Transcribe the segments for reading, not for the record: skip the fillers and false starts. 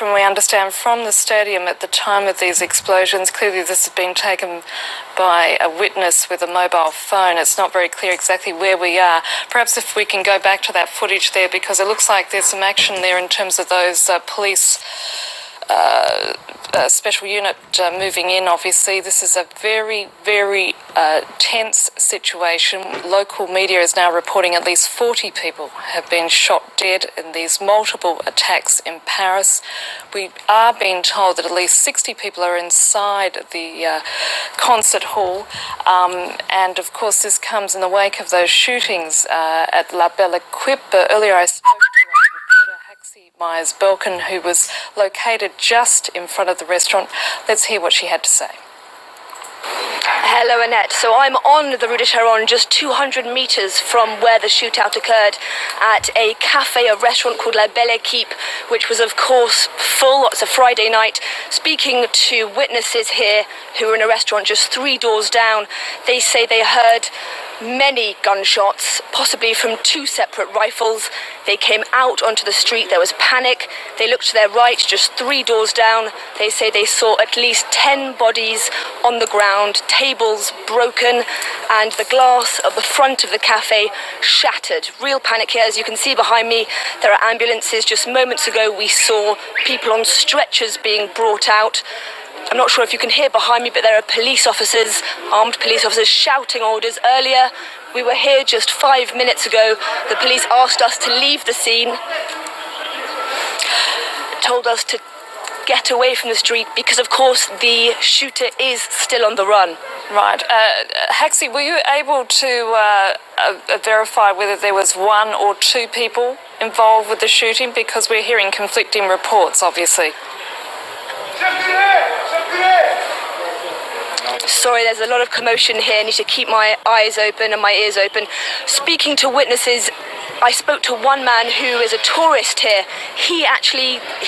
from we understand from the stadium at the time of these explosions. Clearly this has been taken by a witness with a mobile phone. It's not very clear exactly where we are. Perhaps if we can go back to that footage there, because it looks like there's some action there in terms of those police special unit moving in. Obviously this is a very, very tense situation. Local media is now reporting at least 40 people have been shot dead in these multiple attacks in Paris. We are being told that at least 60 people are inside the concert hall, and of course this comes in the wake of those shootings at La Belle Equipe. Earlier I spoke to Myers-Belkin, who was located just in front of the restaurant. Let's hear what she had to say. Hello, Annette. So I'm on the Rue de Charonne, just 200 metres from where the shootout occurred, at a cafe, a restaurant called La Belle Equipe, which was, of course, full. It's a Friday night. Speaking to witnesses here who were in a restaurant just 3 doors down, they say they heard many gunshots, possibly from 2 separate rifles. They came out onto the street. There was panic. They looked to their right, just 3 doors down. They say they saw at least 10 bodies on the ground, tables broken, and the glass at the front of the cafe shattered. Real panic here. As you can see behind me, there are ambulances. Just moments ago, we saw people on stretchers being brought out. I'm not sure if you can hear behind me, but there are police officers, armed police officers, shouting orders. Earlier, we were here just 5 minutes ago. The police asked us to leave the scene, told us to get away from the street because, of course, the shooter is still on the run. Right. Haxi, were you able to verify whether there was 1 or 2 people involved with the shooting? Because we're hearing conflicting reports, obviously. Sorry, there's a lot of commotion here. I need to keep my eyes open and my ears open. Speaking to witnesses, I spoke to one man who is a tourist here. He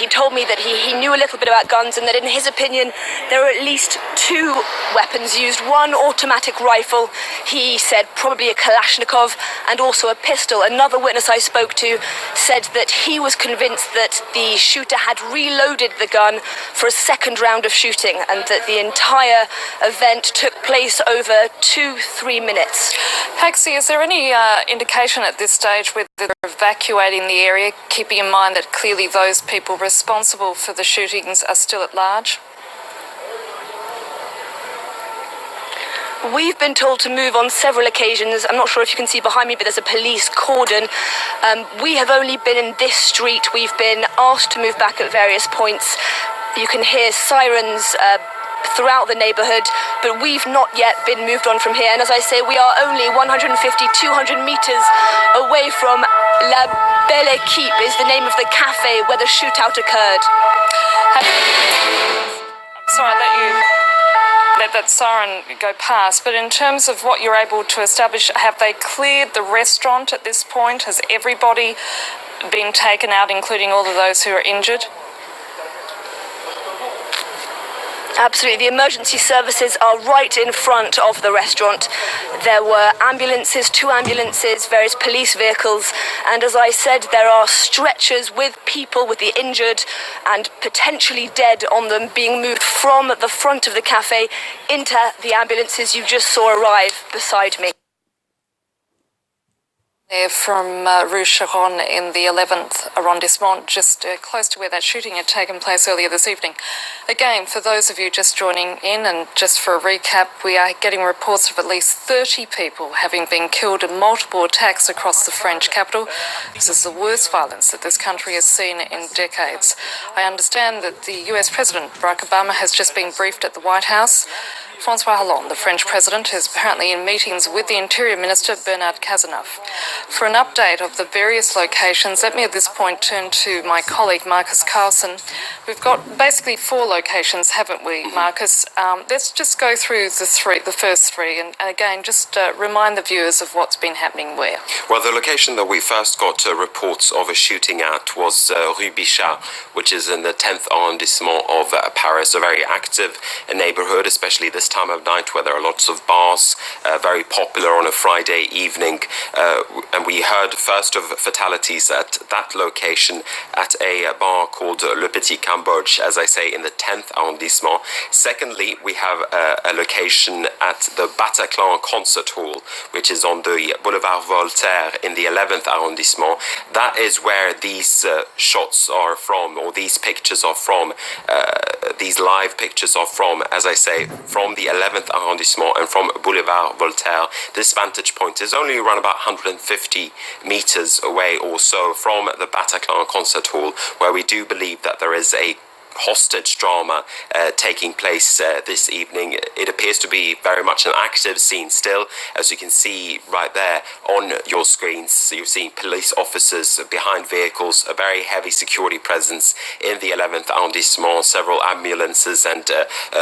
told me that he knew a little bit about guns and that in his opinion there are at least 2 weapons used. 1 automatic rifle, he said probably a Kalashnikov, and also a pistol. Another witness I spoke to said that he was convinced that the shooter had reloaded the gun for a second round of shooting and that the entire event took place over 2-3 minutes. Haxi, is there any indication at this stage whether they're evacuating the area, keeping in mind that clearly those people responsible for the shootings are still at large? We've been told to move on several occasions. I'm not sure if you can see behind me, but there's a police cordon. We have only been in this street. We've been asked to move back at various points. You can hear sirens throughout the neighbourhood, but we've not yet been moved on from here. And as I say, we are only 150, 200 metres away from La Belle Equipe, is the name of the cafe where the shootout occurred. I'm sorry, I let that siren go past, but in terms of what you're able to establish, have they cleared the restaurant at this point? Has everybody been taken out, including all of those who are injured? Absolutely. The emergency services are right in front of the restaurant. There were ambulances, 2 ambulances, various police vehicles, and as I said, there are stretchers with people, with the injured and potentially dead on them, being moved from the front of the cafe into the ambulances you just saw arrive beside me. From Rue Charonne in the 11th arrondissement, just close to where that shooting had taken place earlier this evening. Again, for those of you just joining in, and just for a recap, we are getting reports of at least 30 people having been killed in multiple attacks across the French capital. This is the worst violence that this country has seen in decades. I understand that the US President Barack Obama has just been briefed at the White House. François Hollande, the French president, is apparently in meetings with the Interior Minister Bernard Cazeneuve. For an update of the various locations, let me at this point turn to my colleague Marcus Carlson. We've got basically 4 locations, haven't we, Marcus? Let's just go through the first 3, and again, just remind the viewers of what's been happening where. Well, the location that we first got reports of a shooting at was Rue Bichat, which is in the 10th arrondissement of Paris, a very active neighborhood, especially this time of night where there are lots of bars, very popular on a Friday evening, and we heard first of fatalities at that location at a bar called Le Petit Quin. Cambodge, as I say, in the 10th arrondissement. Secondly, we have a location at the Bataclan Concert Hall, which is on the Boulevard Voltaire in the 11th arrondissement. That is where these shots are from, or these pictures are from, these live pictures are from, as I say, from the 11th arrondissement and from Boulevard Voltaire. This vantage point is only around about 150 meters away or so from the Bataclan Concert Hall, where we do believe that there is a hostage drama taking place this evening. It appears to be very much an active scene still, as you can see right there on your screens. So you're seeing police officers behind vehicles, a very heavy security presence in the 11th arrondissement, several ambulances and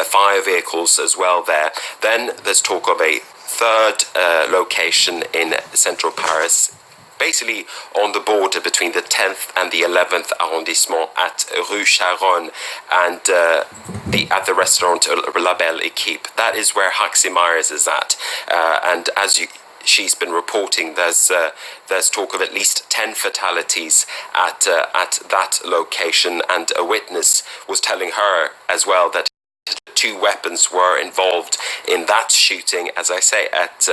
fire vehicles as well there. Then there's talk of a third location in central Paris, basically on the border between the 10th and the 11th arrondissement at Rue Charonne and at the restaurant La Belle Equipe. That is where Haxi Myers is at. And as she's been reporting, there's talk of at least 10 fatalities at that location, and a witness was telling her as well that 2 weapons were involved in that shooting, as I say, at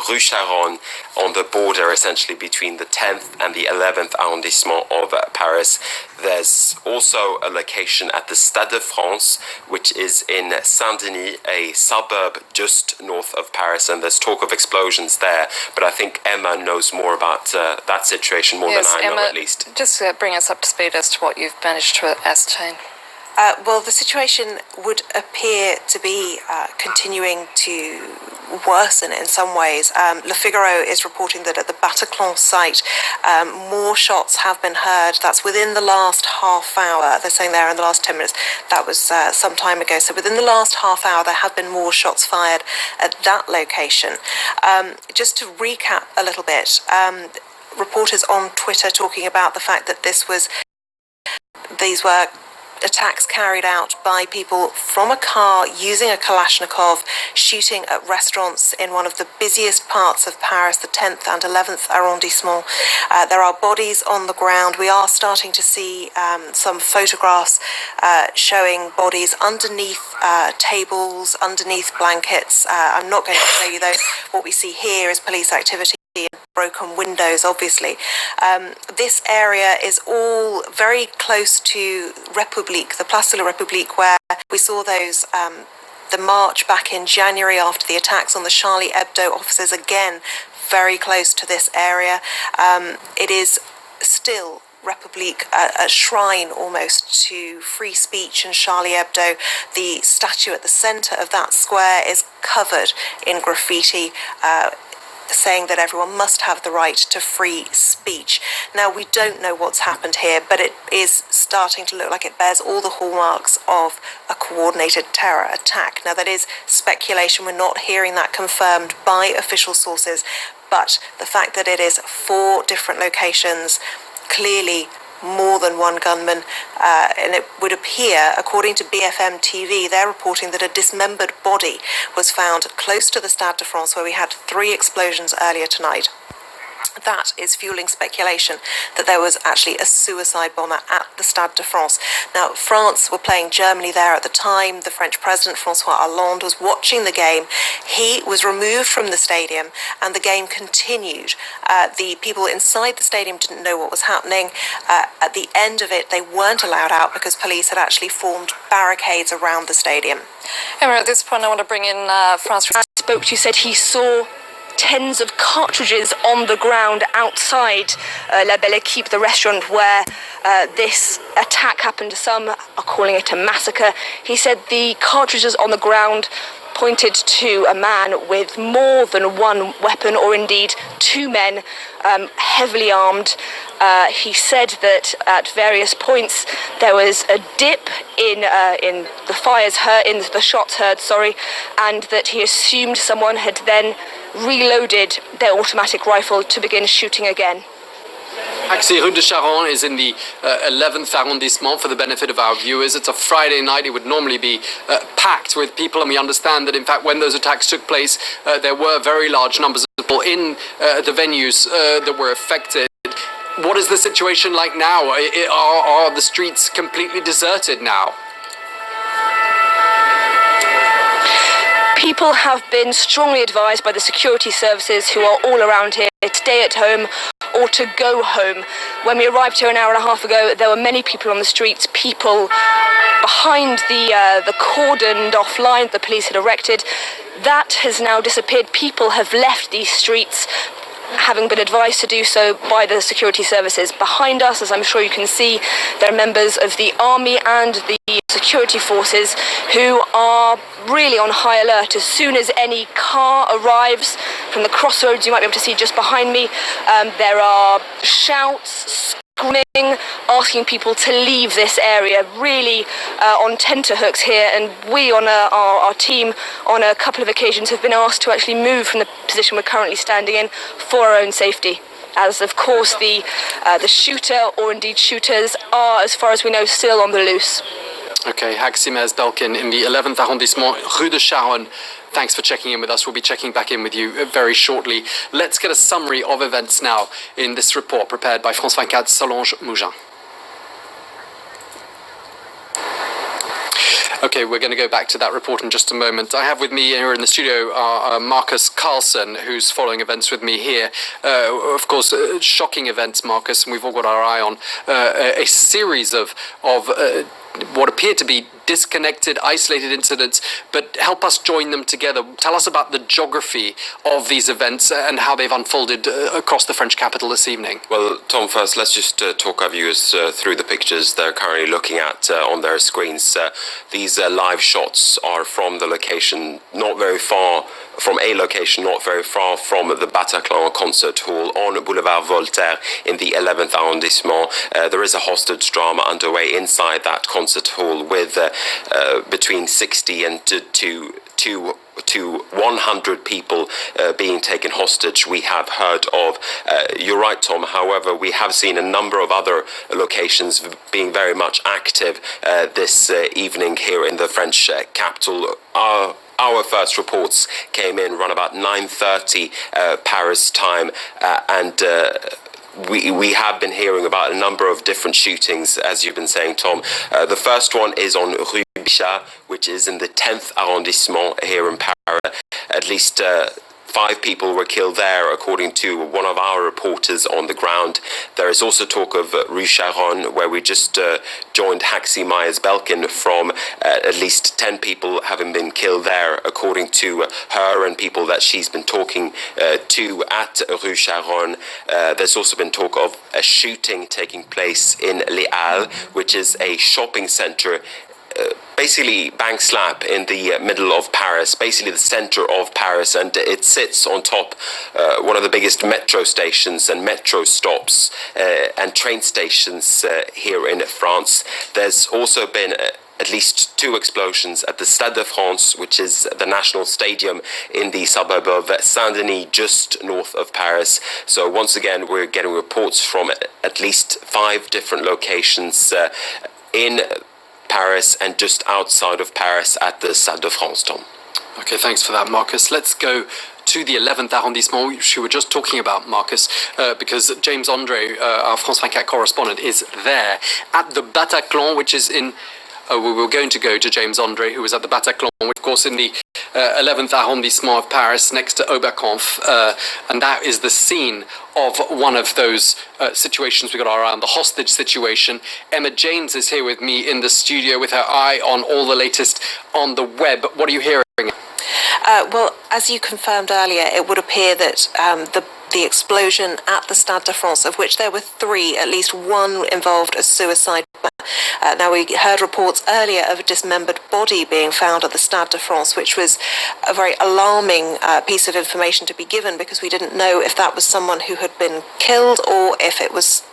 Rue Charonne, on the border essentially between the 10th and the 11th arrondissement of Paris. There's also a location at the Stade de France, which is in Saint-Denis, a suburb just north of Paris, and there's talk of explosions there. But I think Emma knows more about that situation more than I know, at least. Just bring us up to speed as to what you've managed to ascertain. Well, the situation would appear to be continuing to worsen in some ways. Le Figaro is reporting that at the Bataclan site, more shots have been heard. That's within the last half hour. They're saying there in the last 10 minutes. That was some time ago. So within the last half hour, there have been more shots fired at that location. Just to recap a little bit, reporters on Twitter talking about the fact that these were attacks carried out by people from a car using a Kalashnikov, shooting at restaurants in one of the busiest parts of Paris, the 10th and 11th arrondissement. There are bodies on the ground. We are starting to see some photographs showing bodies underneath tables, underneath blankets. I'm not going to show you those. What we see here is police activity and broken windows, obviously. This area is all very close to République, the Place de la République, where we saw those the march back in January after the attacks on the Charlie Hebdo offices, again very close to this area. It is still République, a shrine almost to free speech and Charlie Hebdo. The statue at the centre of that square is covered in graffiti, saying that everyone must have the right to free speech. Now, we don't know what's happened here, but it is starting to look like it bears all the hallmarks of a coordinated terror attack. Now, that is speculation. We're not hearing that confirmed by official sources, but the fact that it is 4 different locations, clearly more than one gunman, and it would appear, according to BFM TV, they're reporting that a dismembered body was found close to the Stade de France, where we had 3 explosions earlier tonight. That is fueling speculation that there was actually a suicide bomber at the Stade de France. Now, France were playing Germany there at the time. The French president, François Hollande, was watching the game. He was removed from the stadium and the game continued. The people inside the stadium didn't know what was happening. At the end of it, they weren't allowed out because police had actually formed barricades around the stadium. Emma, at this point, I want to bring in France. Spoke to you, said he saw tens of cartridges on the ground outside La Belle Equipe, the restaurant where this attack happened. Some are calling it a massacre. He said the cartridges on the ground pointed to a man with more than one weapon, or indeed 2 men, heavily armed. He said that at various points there was a dip in the fires heard, in the shots heard, and that he assumed someone had then reloaded their automatic rifle to begin shooting again. Actually, Rue de Charonne is in the 11th arrondissement. For the benefit of our viewers, it's a Friday night. It would normally be packed with people, and we understand that, in fact, when those attacks took place, there were very large numbers of people in the venues that were affected. What is the situation like now? Are the streets completely deserted now? People have been strongly advised by the security services who are all around here to stay at home or to go home. When we arrived here an hour and a half ago, there were many people on the streets, people behind the cordoned off line the police had erected. That has now disappeared. People have left these streets, having been advised to do so by the security services. Behind us, as I'm sure you can see, there are members of the army and the security forces who are really on high alert. As soon as any car arrives from the crossroads, you might be able to see just behind me, there are shouts, screaming, asking people to leave this area, really on tenterhooks here. And we on our team on a couple of occasions have been asked to actually move from the position we're currently standing in for our own safety, as of course the shooter or indeed shooters are, as far as we know, still on the loose. Okay, Haximez Belkin in the 11th arrondissement, Rue de Charonne. Thanks for checking in with us. We'll be checking back in with you very shortly. Let's get a summary of events now in this report prepared by France24's Solange Mougin. Okay, we're going to go back to that report in just a moment. I have with me here in the studio Marcus Carlson, who's following events with me here. Of course, shocking events, Marcus, and we've all got our eye on a series of what appear to be disconnected, isolated incidents, but help us join them together. Tell us about the geography of these events and how they've unfolded across the French capital this evening. Well, Tom, first let's just talk our viewers through the pictures they're currently looking at on their screens. These live shots are from the location not very far from the Bataclan concert hall on Boulevard Voltaire in the 11th arrondissement. There is a hostage drama underway inside that concert hall with between 60 and to 100 people being taken hostage. We have heard of, you're right, Tom, however, we have seen a number of other locations being very much active this evening here in the French capital. Our first reports came in around about 9:30 Paris time, and we have been hearing about a number of different shootings, as you've been saying, Tom. The first one is on Rue Bichat, which is in the 10th arrondissement here in Paris. At least 5 people were killed there, according to one of our reporters on the ground. There is also talk of Rue Charonne, where we just joined Haximez Belkin from. At least 10 people having been killed there, according to her and people that she's been talking to at Rue Charonne. There's also been talk of a shooting taking place in Les Halles, which is a shopping centre basically bang slap in the middle of Paris, basically the center of Paris, and it sits on top one of the biggest metro stations and metro stops and train stations here in France. There's also been at least 2 explosions at the Stade de France, which is the national stadium in the suburb of Saint-Denis, just north of Paris. So once again, we're getting reports from at least 5 different locations in Paris and just outside of Paris at the Stade de France, Tom. Okay, thanks for that, Marcus. Let's go to the 11th arrondissement, which we were just talking about, Marcus, because James Andre, our France24 correspondent, is there at the Bataclan, which is in... we were going to go to James Andre, who was at the Bataclan, of course, in the 11th arrondissement of Paris, next to Oberkampf, and that is the scene of one of those situations we got around, the hostage situation. Emma James is here with me in the studio with her eye on all the latest on the web. What are you hearing? Well, as you confirmed earlier, it would appear that the explosion at the Stade de France, of which there were 3, at least one involved a suicide. Now, we heard reports earlier of a dismembered body being found at the Stade de France, which was a very alarming piece of information to be given, because we didn't know if that was someone who had been killed or if it was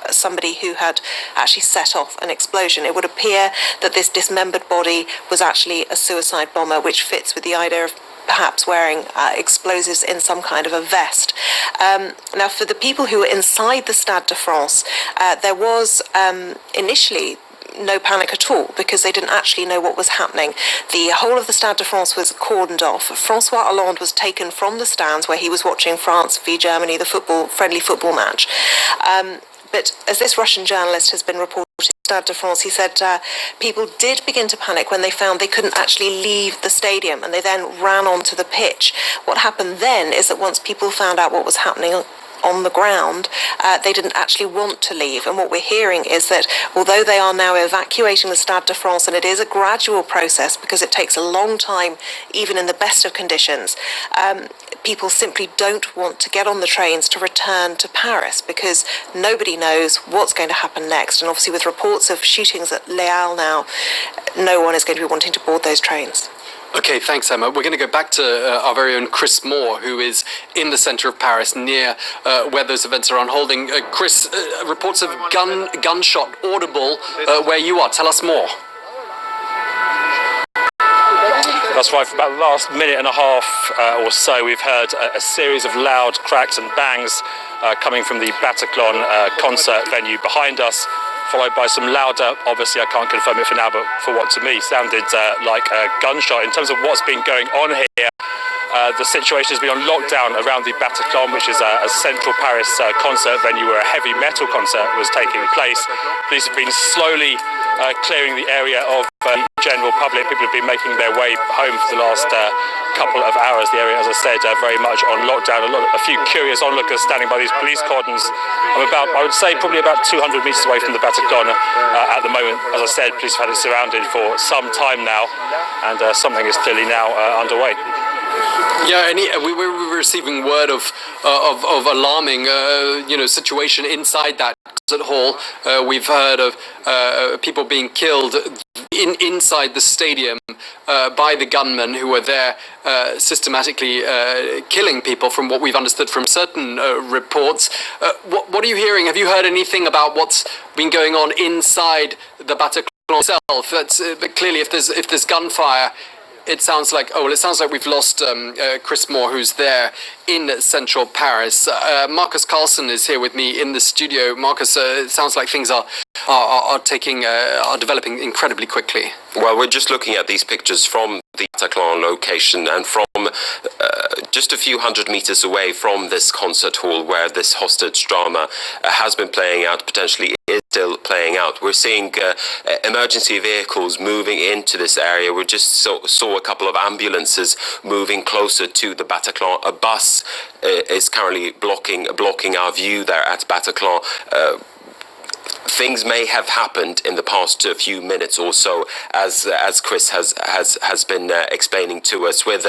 somebody who had actually set off an explosion. It would appear that this dismembered body was actually a suicide bomber, which fits with the idea of perhaps wearing explosives in some kind of a vest. Now, for the people who were inside the Stade de France, there was initially no panic at all, because they didn't actually know what was happening. The whole of the Stade de France was cordoned off. Francois Hollande was taken from the stands where he was watching France v Germany, the friendly football match. But as this Russian journalist has been reporting, Stade de France, he said people did begin to panic when they found they couldn't actually leave the stadium, and they then ran onto the pitch. What happened then is that once people found out what was happening on the ground, they didn't actually want to leave. And what we're hearing is that although they are now evacuating the Stade de France, and it is a gradual process because it takes a long time, even in the best of conditions, people simply don't want to get on the trains to return to Paris because nobody knows what's going to happen next. And obviously with reports of shootings at Les Halles now, no one is going to be wanting to board those trains. Okay, thanks, Emma. We're going to go back to our very own Chris Moore, who is in the centre of Paris, near where those events are unfolding. Chris, reports of gunshot audible where you are. Tell us more. That's right, for about the last minute and a half or so, we've heard a series of loud cracks and bangs coming from the Bataclan concert venue behind us, followed by some louder, obviously I can't confirm it for now, but for what to me sounded like a gunshot. In terms of what's been going on here, the situation has been on lockdown around the Bataclan, which is a central Paris concert venue where a heavy metal concert was taking place. Police have been slowly clearing the area of the general public. People have been making their way home for the last couple of hours. The area, as I said, very much on lockdown. A few curious onlookers standing by these police cordons. I would say, probably about 200 metres away from the Bataclan at the moment. As I said, police have had it surrounded for some time now, and something is clearly now underway. Yeah, and we were receiving word of alarming, situation inside that concert hall. We've heard of people being killed inside the stadium by the gunmen who were there systematically killing people, from what we've understood from certain reports. What are you hearing? Have you heard anything about what's been going on inside the Bataclan itself? That's clearly, if there's gunfire, it sounds like we've lost Chris Moore, who's there in central Paris. Marcus Carlson is here with me in the studio. Marcus, it sounds like things are developing incredibly quickly. Well, we're just looking at these pictures from the Bataclan location, and from just a few hundred meters away from this concert hall where this hostage drama has been playing out, potentially is still playing out. We're seeing emergency vehicles moving into this area. We just saw a couple of ambulances moving closer to the Bataclan. A bus is currently blocking our view there at Bataclan. Things may have happened in the past few minutes or so, as Chris has been explaining to us, with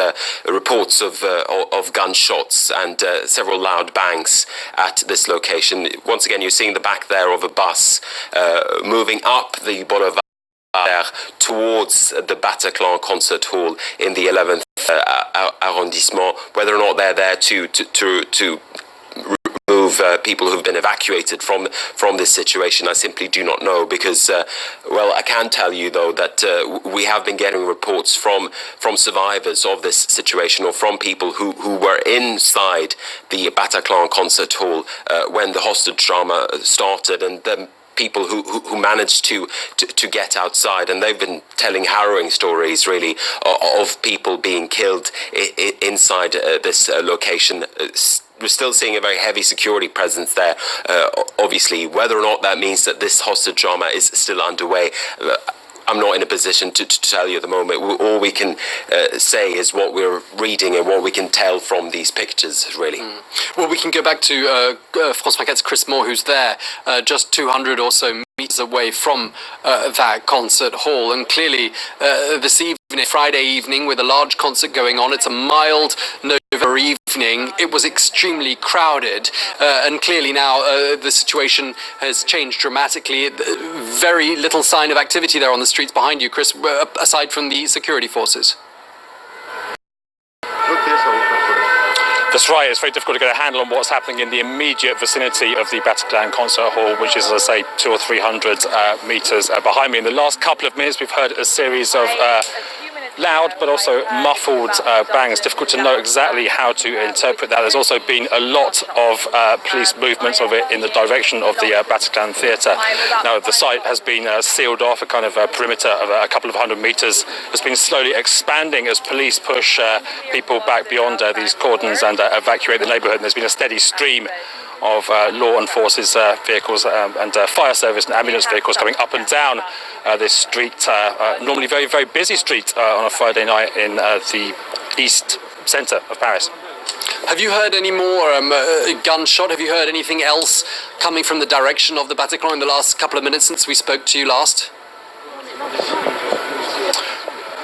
reports of gunshots and several loud bangs at this location. Once again, you're seeing the back there of a bus moving up the boulevard towards the Bataclan concert hall in the 11th arrondissement. Whether or not they're there to remove people who've been evacuated from this situation, I simply do not know, because I can tell you though that we have been getting reports from survivors of this situation, or from people who were inside the Bataclan concert hall when the hostage drama started, and then people who managed to get outside, and they've been telling harrowing stories really of people being killed inside this location. We're still seeing a very heavy security presence there. Obviously, whether or not that means that this hostage drama is still underway, I'm not in a position to tell you at the moment. All we can say is what we're reading and what we can tell from these pictures, really. Well, we can go back to France24's Chris Moore, who's there just 200 or so meters away from that concert hall. And clearly, this evening, Friday evening, with a large concert going on, it's a mild November evening. It was extremely crowded, and clearly now the situation has changed dramatically. Very little sign of activity there on the streets behind you, Chris, aside from the security forces. That's right, it's very difficult to get a handle on what's happening in the immediate vicinity of the Bataclan concert hall, which is, as I say, 200 or 300 metres behind me. In the last couple of minutes, we've heard a series of loud but also muffled bangs. Difficult to know exactly how to interpret that. There's also been a lot of police movements of it in the direction of the Bataclan Theatre. Now, the site has been sealed off. A kind of perimeter of a couple of 100 metres has been slowly expanding as police push people back beyond these cordons and evacuate the neighbourhood. And there's been a steady stream of law and forces vehicles and fire service and ambulance vehicles coming up and down this street, normally very, very busy street on a Friday night in the east centre of Paris. Have you heard any more gunshot? Have you heard anything else coming from the direction of the Bataclan in the last couple of minutes since we spoke to you last?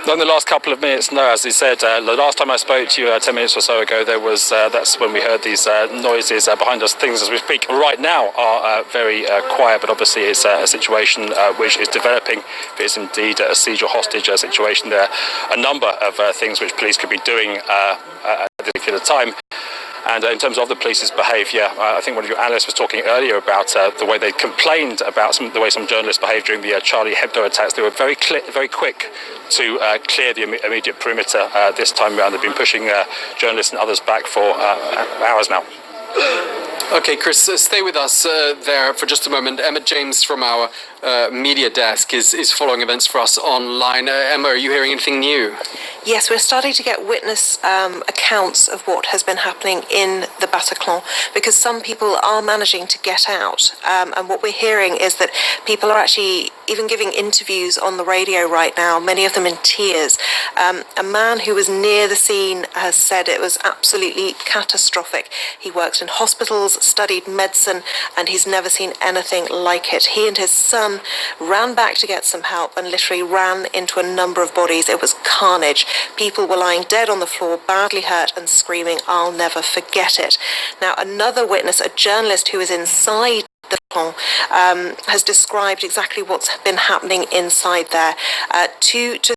In the last couple of minutes, no. As I said, the last time I spoke to you 10 minutes or so ago, there was that's when we heard these noises behind us. Things as we speak right now are very quiet, but obviously it's a situation which is developing. If it's indeed a siege or hostage situation, there are a number of things which police could be doing at a particular time. And in terms of the police's behaviour, I think one of your analysts was talking earlier about the way they complained about the way some journalists behaved during the Charlie Hebdo attacks. They were very quick to clear the immediate perimeter this time around. They've been pushing journalists and others back for hours now. Okay, Chris, stay with us there for just a moment. Emma James from our media desk is following events for us online. Emma, are you hearing anything new? Yes, we're starting to get witness accounts of what has been happening in the Bataclan, because some people are managing to get out. And what we're hearing is that people are actually even giving interviews on the radio right now, many of them in tears. A man who was near the scene has said it was absolutely catastrophic. He worked in hospitals, studied medicine, and he's never seen anything like it. He and his son ran back to get some help and literally ran into a number of bodies. It was carnage. People were lying dead on the floor, badly hurt and screaming, "I'll never forget it." Now, another witness, a journalist who was inside the Bataclan, has described exactly what's been happening inside there. Two to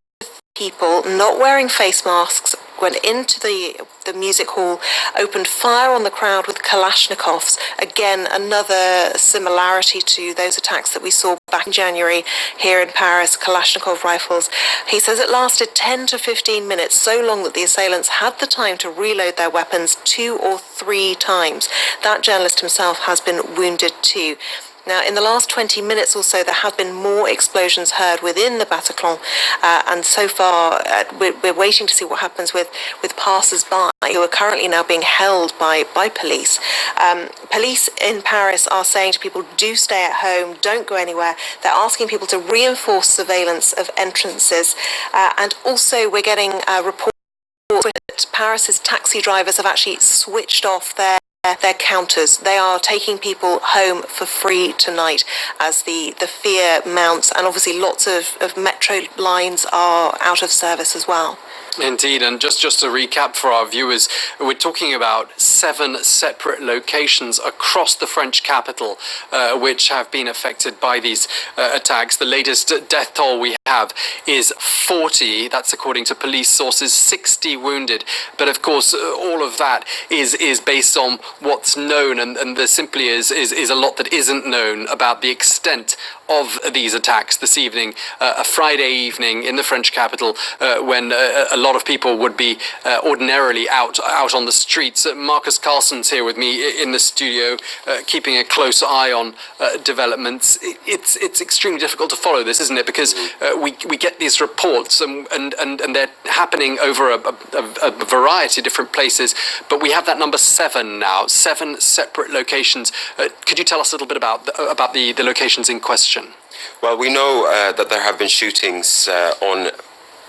people not wearing face masks went into the music hall, opened fire on the crowd with Kalashnikovs. Again, another similarity to those attacks that we saw back in January here in Paris, Kalashnikov rifles. He says it lasted 10 to 15 minutes, so long that the assailants had the time to reload their weapons 2 or 3 times. That journalist himself has been wounded too. Now, in the last 20 minutes or so, there have been more explosions heard within the Bataclan, and so far we're waiting to see what happens with passers-by who are currently now being held by police. Police in Paris are saying to people, do stay at home, don't go anywhere. They're asking people to reinforce surveillance of entrances, and also we're getting reports that Paris's taxi drivers have actually switched off their counters. They are taking people home for free tonight as the fear mounts, and obviously lots of metro lines are out of service as well. Indeed, and just to recap for our viewers, we're talking about 7 separate locations across the French capital which have been affected by these attacks. The latest death toll we have is 40, that's according to police sources, 60 wounded. But of course, all of that is based on what's known, and there simply is a lot that isn't known about the extent of these attacks this evening, a Friday evening in the French capital, when a lot of people would be ordinarily out on the streets. Marcus Carlson's here with me in the studio, keeping a close eye on developments. It's extremely difficult to follow this, isn't it? Because we get these reports and they're happening over a variety of different places, but we have that number 7 now, 7 separate locations. Could you tell us a little bit about the locations in question? Well, we know that there have been shootings on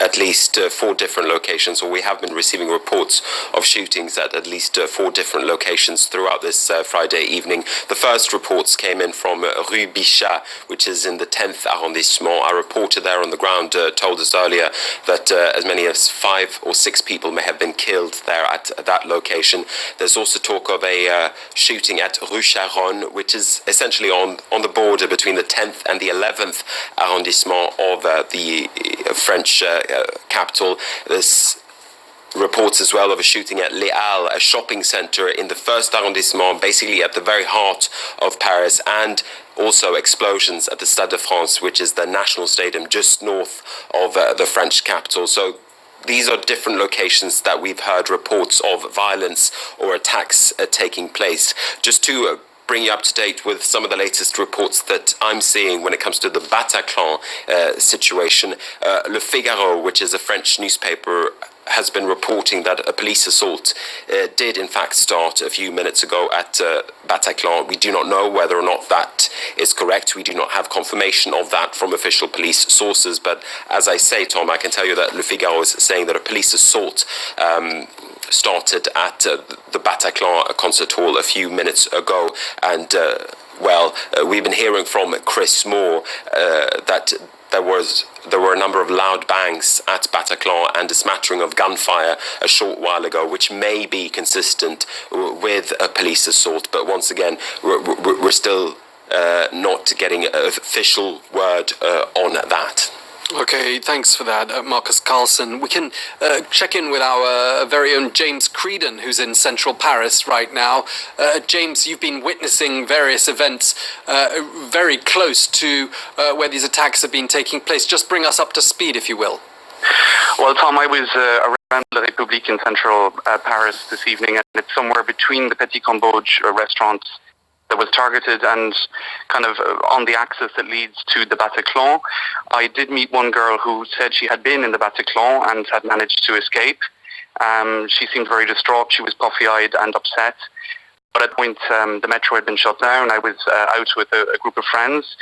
at least 4 different locations, or we have been receiving reports of shootings at least 4 different locations throughout this Friday evening. The first reports came in from Rue Bichat, which is in the 10th arrondissement. Our reporter there on the ground told us earlier that as many as 5 or 6 people may have been killed there at that location. There's also talk of a shooting at Rue Charonne, which is essentially on the border between the 10th and the 11th arrondissement of the French capital. There's reports as well of a shooting at Les Halles, a shopping centre in the 1st arrondissement, basically at the very heart of Paris, and also explosions at the Stade de France, which is the national stadium just north of the French capital. So these are different locations that we've heard reports of violence or attacks taking place. Just to bring you up to date with some of the latest reports that I'm seeing when it comes to the Bataclan situation. Le Figaro, which is a French newspaper, has been reporting that a police assault did in fact start a few minutes ago at Bataclan. We do not know whether or not that is correct. We do not have confirmation of that from official police sources. But as I say, Tom, I can tell you that Le Figaro is saying that a police assault started at the Bataclan concert hall a few minutes ago. And, we've been hearing from Chris Moore that there were a number of loud bangs at Bataclan and a smattering of gunfire a short while ago, which may be consistent with a police assault. But once again, we're still not getting an official word on that. Okay, thanks for that, Marcus Carlson. We can check in with our very own James Creedon, who's in central Paris right now. James, you've been witnessing various events very close to where these attacks have been taking place. Just bring us up to speed, if you will. Well, Tom, I was around La République in central Paris this evening, and it's somewhere between the Petit Cambodge restaurant that was targeted and kind of on the axis that leads to the Bataclan. I did meet one girl who said she had been in the Bataclan and had managed to escape. She seemed very distraught. She was puffy-eyed and upset. But at that point, the metro had been shut down. I was out with a group of friends,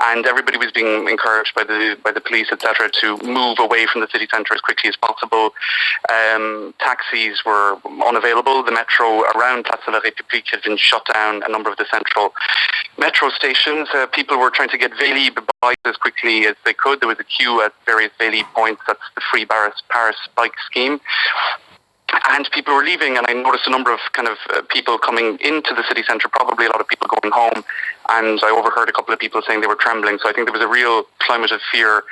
and everybody was being encouraged by the police, etc., to move away from the city centre as quickly as possible. Taxis were unavailable. The metro around Place de la République had been shut down. A number of the central metro stations. People were trying to get Vélib by as quickly as they could. There was a queue at various Vélib points. That's the free Paris bike scheme. And people were leaving, and I noticed a number of kind of people coming into the city centre, probably a lot of people going home, and I overheard a couple of people saying they were trembling. So I think there was a real climate of fear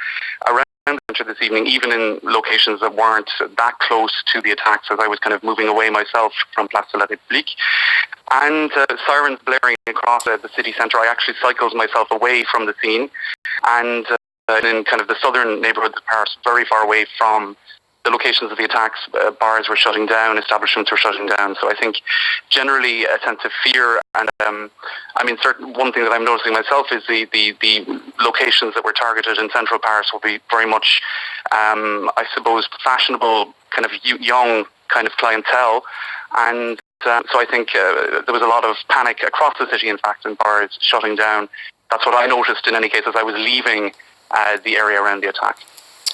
around the centre this evening, even in locations that weren't that close to the attacks, as I was kind of moving away myself from Place de la République. And sirens blaring across the city centre. I actually cycled myself away from the scene, and in kind of the southern neighbourhoods of Paris, very far away from the locations of the attacks, bars were shutting down, establishments were shutting down. So I think generally a sense of fear. And one thing that I'm noticing myself is the locations that were targeted in central Paris will be very much, I suppose, fashionable, kind of young kind of clientele. And so I think there was a lot of panic across the city, in fact, and bars shutting down. That's what I noticed in any case as I was leaving the area around the attack.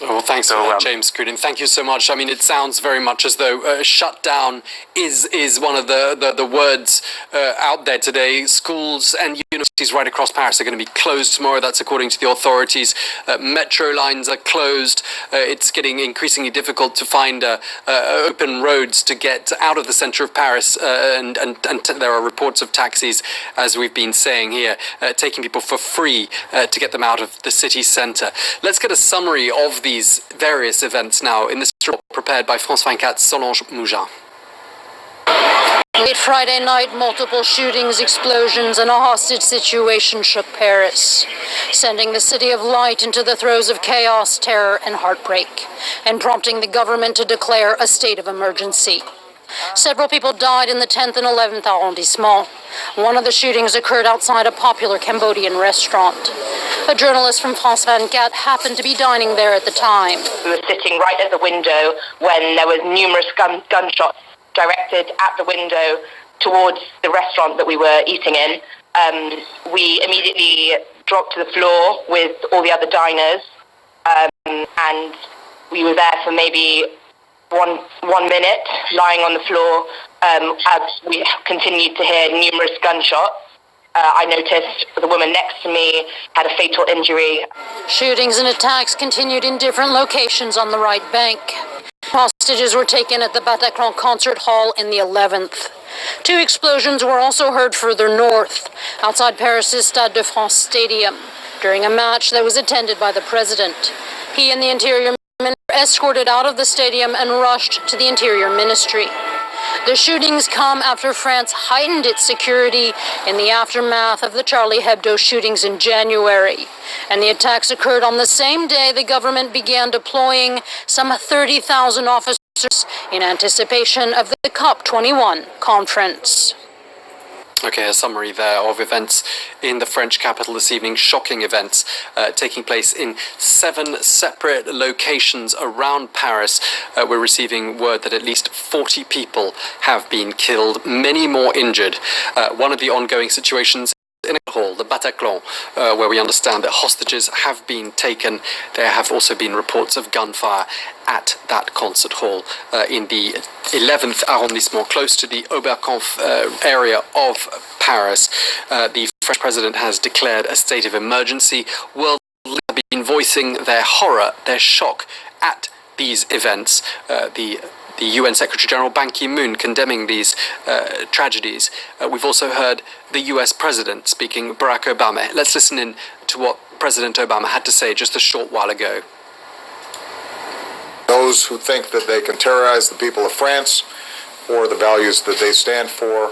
Well, thanks for that, James Creedon. Thank you so much. I mean, it sounds very much as though shutdown is one of the words out there today. Schools and universities right across Paris are going to be closed tomorrow. That's according to the authorities. Metro lines are closed. It's getting increasingly difficult to find open roads to get out of the centre of Paris. And there are reports of taxis, as we've been saying here, taking people for free to get them out of the city centre. Let's get a summary of these various events now in this report prepared by France24's Solange Mougin. Late Friday night, multiple shootings, explosions, and a hostage situation shook Paris, sending the city of light into the throes of chaos, terror, and heartbreak, and prompting the government to declare a state of emergency. Several people died in the 10th and 11th arrondissement. One of the shootings occurred outside a popular Cambodian restaurant. A journalist from France24 happened to be dining there at the time. We were sitting right at the window when there was numerous gunshots directed at the window towards the restaurant that we were eating in. We immediately dropped to the floor with all the other diners, and we were there for maybe one minute, lying on the floor, as we continued to hear numerous gunshots. I noticed the woman next to me had a fatal injury. Shootings and attacks continued in different locations on the right bank. Hostages were taken at the Bataclan concert hall in the 11th. Two explosions were also heard further north, outside Paris' Stade de France stadium, during a match that was attended by the president. He and the Interior Minister were escorted out of the stadium and rushed to the Interior Ministry. The shootings come after France heightened its security in the aftermath of the Charlie Hebdo shootings in January. And the attacks occurred on the same day the government began deploying some 30,000 officers in anticipation of the COP21 conference. Okay, a summary there of events in the French capital this evening. Shocking events taking place in 7 separate locations around Paris. We're receiving word that at least 40 people have been killed, many more injured. One of the ongoing situations in a hall, the Bataclan, where we understand that hostages have been taken. There have also been reports of gunfire at that concert hall in the 11th arrondissement, close to the Oberkampf area of Paris. The French president has declared a state of emergency. World leaders have been voicing their horror, their shock at these events. The UN Secretary General Ban Ki-moon condemning these tragedies. We've also heard the US President speaking, Barack Obama. Let's listen in to what President Obama had to say just a short while ago. Those who think that they can terrorize the people of France or the values that they stand for